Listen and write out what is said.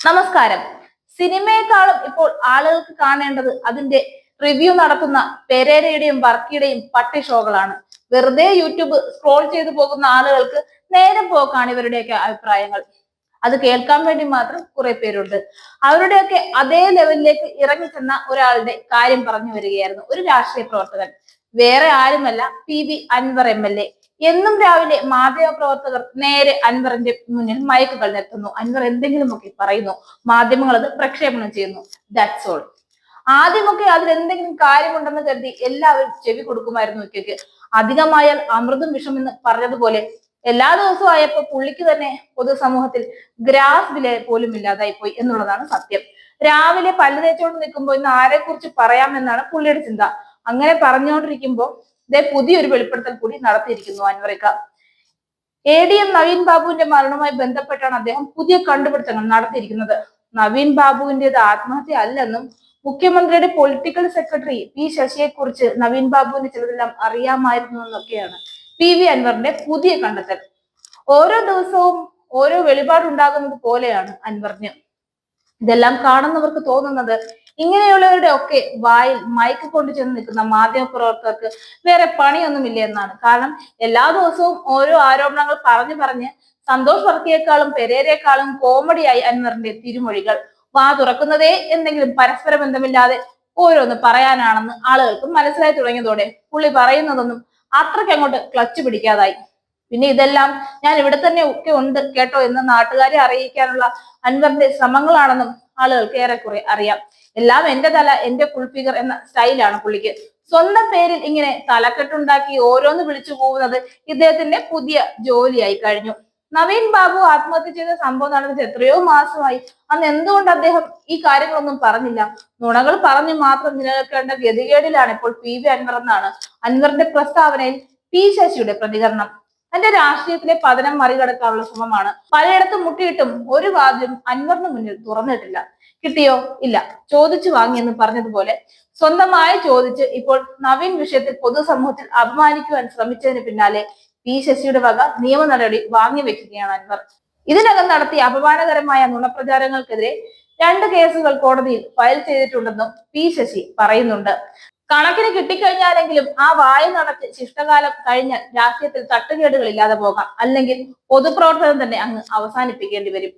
നമസ്കാരം. സിനിമയെക്കാളും ഇപ്പോൾ ആളുകൾക്ക് കാണേണ്ടത് അതിന്റെ റിവ്യൂ നടത്തുന്ന പെരേരയുടെയും വർക്കിയുടെയും പട്ടി ഷോകളാണ്. വെറുതെ യൂട്യൂബ് സ്ക്രോൾ ചെയ്തു പോകുന്ന ആളുകൾക്ക് നേരം പോക്കാണ് ഇവരുടെയൊക്കെ അഭിപ്രായങ്ങൾ. അത് കേൾക്കാൻ വേണ്ടി മാത്രം കുറെ പേരുണ്ട്. അവരുടെയൊക്കെ അതേ ലെവലിലേക്ക് ഇറങ്ങിച്ചെന്ന ഒരാളുടെ കാര്യം പറഞ്ഞു വരികയായിരുന്നു. ഒരു രാഷ്ട്രീയ പ്രവർത്തകൻ, വേറെ ആരുമല്ല, PV അൻവർ MLA. എന്നും രാവിലെ മാധ്യമ പ്രവർത്തകർ നേരെ അൻവറിന്റെ മുന്നിൽ മയക്കുകൾ നിർത്തുന്നു. അൻവർ എന്തെങ്കിലുമൊക്കെ പറയുന്നു, മാധ്യമങ്ങൾ അത് പ്രക്ഷേപണം ചെയ്യുന്നു. That's all. ആദ്യമൊക്കെ അതിൽ എന്തെങ്കിലും കാര്യമുണ്ടെന്ന് കരുതി എല്ലാവരും ചെവി കൊടുക്കുമായിരുന്നു. ഉച്ചയ്ക്ക് അധികമായാൽ അമൃതും വിഷമെന്ന് പറഞ്ഞതുപോലെ എല്ലാ ദിവസവും ആയപ്പോ പുള്ളിക്ക് തന്നെ പൊതുസമൂഹത്തിൽ ഗ്രാസ് വില പോലും ഇല്ലാതായി പോയി എന്നുള്ളതാണ് സത്യം. രാവിലെ പല്ല് തേച്ചോണ്ട് നിൽക്കുമ്പോൾ ഇന്ന് ആരെ കുറിച്ച് പറയാമെന്നാണ് പുള്ളിയുടെ ചിന്ത. അങ്ങനെ പറഞ്ഞുകൊണ്ടിരിക്കുമ്പോൾ പുതിയൊരു വെളിപ്പെടുത്തൽ കൂടി നടത്തിയിരിക്കുന്നു അൻവറിക്ക. ADM നവീൻ ബാബുവിന്റെ മരണവുമായി ബന്ധപ്പെട്ടാണ് അദ്ദേഹം പുതിയ കണ്ടുപിടുത്തങ്ങൾ നടത്തിയിരിക്കുന്നത്. നവീൻ ബാബുവിന്റേത് ആത്മഹത്യ അല്ലെന്നും മുഖ്യമന്ത്രിയുടെ പൊളിറ്റിക്കൽ സെക്രട്ടറി P. ശശിയെ കുറിച്ച് നവീൻ ബാബുവിന് ചിലതെല്ലാം അറിയാമായിരുന്നു എന്നൊക്കെയാണ് PV അൻവറിന്റെ പുതിയ കണ്ടെത്തൽ. ഓരോ ദിവസവും ഓരോ വെളിപാടുണ്ടാകുന്നത് പോലെയാണ് അൻവറിന്. ഇതെല്ലാം കാണുന്നവർക്ക് തോന്നുന്നത് ഇങ്ങനെയുള്ളവരുടെ ഒക്കെ വായിൽ മയക്ക് കൊണ്ട് ചെന്ന് നിൽക്കുന്ന മാധ്യമ പ്രവർത്തകർക്ക് വേറെ പണിയൊന്നുമില്ല എന്നാണ്. കാരണം എല്ലാ ദിവസവും ഓരോ ആരോപണങ്ങൾ പറഞ്ഞ് സന്തോഷ് വർക്കിയേക്കാളും പെരേരയെക്കാളും കോമഡിയായി അൻവറിന്റെ തിരുമൊഴികൾ. വാ തുറക്കുന്നതേ എന്തെങ്കിലും പരസ്പര ബന്ധമില്ലാതെ ഓരോന്ന് പറയാനാണെന്ന് ആളുകൾക്ക് മനസ്സിലായി തുടങ്ങിയതോടെ പുള്ളി പറയുന്നതൊന്നും അത്രയ്ക്ക് അങ്ങോട്ട് ക്ലച്ച് പിടിക്കാതായി. പിന്നെ ഇതെല്ലാം ഞാൻ ഇവിടെ തന്നെ ഒക്കെ ഉണ്ട് കേട്ടോ എന്ന് നാട്ടുകാരെ അറിയിക്കാനുള്ള അൻവറിന്റെ ശ്രമങ്ങളാണെന്നും ആളുകൾക്ക് ഏറെക്കുറെ അറിയാം. എല്ലാം എന്റെ തല എന്റെ ഫുൾ ഫിഗർ എന്ന സ്റ്റൈലാണ് പുള്ളിക്ക്. സ്വന്തം പേരിൽ ഇങ്ങനെ തലക്കെട്ടുണ്ടാക്കി ഓരോന്ന് വിളിച്ചു പോകുന്നത് ഇദ്ദേഹത്തിന്റെ പുതിയ ജോലിയായി കഴിഞ്ഞു. നവീൻ ബാബു ആത്മഹത്യ ചെയ്ത സംഭവം നടന്നിട്ട് എത്രയോ മാസമായി. അന്ന് എന്തുകൊണ്ട് അദ്ദേഹം ഈ കാര്യങ്ങളൊന്നും പറഞ്ഞില്ല? നുണകൾ പറഞ്ഞു മാത്രം നിലനിൽക്കേണ്ട ഗതികേടിലാണ് ഇപ്പോൾ PV അൻവർ എന്നാണ് അൻവറിന്റെ പ്രസ്താവനയിൽ P. ശശിയുടെ പ്രതികരണം. തന്റെ രാഷ്ട്രീയത്തിലെ പതനം മറികടക്കാനുള്ള ശ്രമമാണ്. പലയിടത്തും മുട്ടിയിട്ടും ഒരു വാതിലും അൻവറിന് മുന്നിൽ തുറന്നിട്ടില്ല. കിട്ടിയോ? ഇല്ല. ചോദിച്ചു വാങ്ങിയെന്ന് പറഞ്ഞതുപോലെ സ്വന്തമായി ചോദിച്ച് ഇപ്പോൾ നവീൻ വിഷയത്തിൽ പൊതുസമൂഹത്തിൽ അപമാനിക്കുവാൻ ശ്രമിച്ചതിന് പിന്നാലെ P. ശശിയുടെ വക നിയമ നടപടി വാങ്ങിവെക്കുകയാണ് അൻവർ. ഇതിനകം നടത്തിയ അപമാനകരമായ നുണപ്രചാരങ്ങൾക്കെതിരെ 2 കേസുകൾ കോടതിയിൽ ഫയൽ ചെയ്തിട്ടുണ്ടെന്നും P. ശശി പറയുന്നുണ്ട്. കണക്കിന് കിട്ടിക്കഴിഞ്ഞാലെങ്കിലും ആ വായ നടച്ച് ശിഷ്ടകാലം കഴിഞ്ഞാൽ രാഷ്ട്രീയത്തിൽ തട്ടുകേടുകൾ ഇല്ലാതെ പോകാം. അല്ലെങ്കിൽ പൊതുപ്രവർത്തനം തന്നെ അങ്ങ് അവസാനിപ്പിക്കേണ്ടി വരും.